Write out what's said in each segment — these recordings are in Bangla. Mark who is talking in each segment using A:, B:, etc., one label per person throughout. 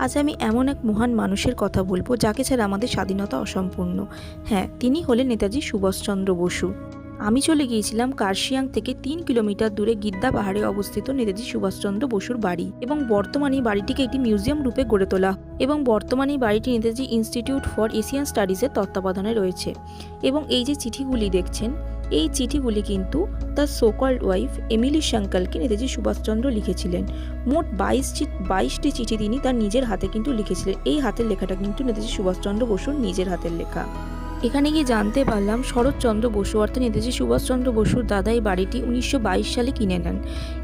A: আজ আমি এমন এক মহান মানুষের কথা বলবো যাকে ছাড়া আমাদের স্বাধীনতা অসম্পূর্ণ। হ্যাঁ, তিনি হলেন নেতাজি সুভাষচন্দ্র বসু। আমি চলে গিয়েছিলাম কার্শিয়াং থেকে 3 কিলোমিটার দূরে গিদ্দা পাহাড়ে অবস্থিত নেতাজি সুভাষচন্দ্র বসুর বাড়ি, এবং বর্তমানে এই বাড়িটিকে একটি মিউজিয়াম রূপে গড়ে তোলা, এবং বর্তমানে এই বাড়িটি নেতাজি ইনস্টিটিউট ফর এশিয়ান স্টাডিজের তত্ত্বাবধানে রয়েছে। এবং এই যে চিঠিগুলি দেখছেন, এই চিঠিগুলি কিন্তু তার সোকল্ড ওয়াইফ এমিলি শাঙ্কালকে নেতাজি সুভাষচন্দ্র লিখেছিলেন। মোট 22টি চিঠি তিনি তার নিজের হাতে কিন্তু লিখেছিলেন। এই হাতের লেখাটা কিন্তু নেতাজি সুভাষচন্দ্র বসুর নিজের হাতের লেখা। এখানে গিয়ে জানতে পারলাম শরৎচন্দ্র বসু অর্থাৎ নেতাজি সুভাষচন্দ্র বসুর দাদা এই বাড়িটি 1922 সালে কিনে নেন,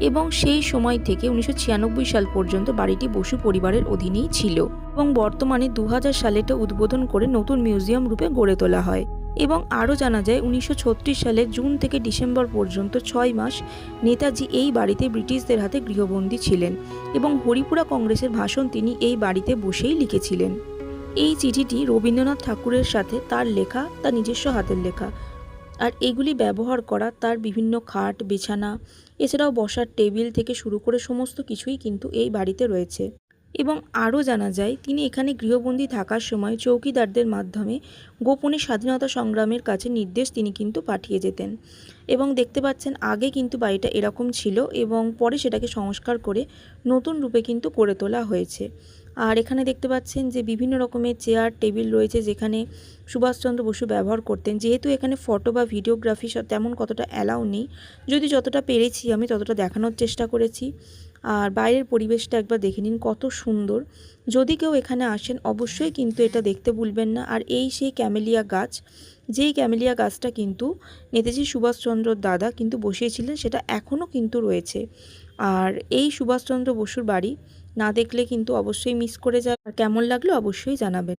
A: এবং সেই সময় থেকে 1996 সাল পর্যন্ত বাড়িটি বসু পরিবারের অধীনেই ছিল, এবং বর্তমানে 2000 সালে এটা উদ্বোধন করে নতুন মিউজিয়াম রূপে গড়ে তোলা হয়। এবং আরও জানা যায় 1936 সালে জুন থেকে ডিসেম্বর পর্যন্ত 6 মাস নেতাজি এই বাড়িতে ব্রিটিশদের হাতে গৃহবন্দী ছিলেন, এবং হরিপুরা কংগ্রেসের ভাষণ তিনি এই বাড়িতে বসেই লিখেছিলেন। এই চিঠিটি রবীন্দ্রনাথ ঠাকুরের সাথে তার লেখা, তার নিজস্ব হাতের লেখা। আর এগুলি ব্যবহার করা তার বিভিন্ন খাট, বিছানা, এছাড়াও বসার টেবিল থেকে শুরু করে সমস্ত কিছুই কিন্তু এই বাড়িতে রয়েছে। এবং আরও জানা যায় তিনি এখানে গৃহবন্দী থাকার সময় চৌকিদারদের মাধ্যমে গোপনে স্বাধীনতা সংগ্রামের কাছে নির্দেশ তিনি কিন্তু পাঠিয়ে যেতেন। এবং দেখতে পাচ্ছেন আগে কিন্তু বাড়িটা এরকম ছিল, এবং পরে সেটাকে সংস্কার করে নতুন রূপে কিন্তু করে তোলা হয়েছে। আর এখানে দেখতে পাচ্ছেন যে বিভিন্ন রকমের চেয়ার টেবিল রয়েছে যেখানে সুভাষচন্দ্র বসু ব্যবহার করতেন। যেহেতু এখানে ফটো বা ভিডিওগ্রাফি তেমন কতটা অ্যালাউ নেই, যদি যতটা পেরেছি আমি ততটা দেখানোর চেষ্টা করেছি। আর বাইরের পরিবেশটা একবার দেখে নিন, কত সুন্দর। যদি কেউ এখানে আসেন অবশ্যই কিন্তু এটা দেখতে ভুলবেন না। আর এই সেই ক্যামেলিয়া গাছ, যেই ক্যামেলিয়া গাছটা কিন্তু নেতাজি সুভাষচন্দ্রর দাদা কিন্তু বসিয়েছিলেন, সেটা এখনও কিন্তু রয়েছে। আর এই সুভাষচন্দ্র বসুর বাড়ি না দেখলে কিন্তু অবশ্যই মিস করে যাবে। আর কেমন লাগলো অবশ্যই জানাবেন।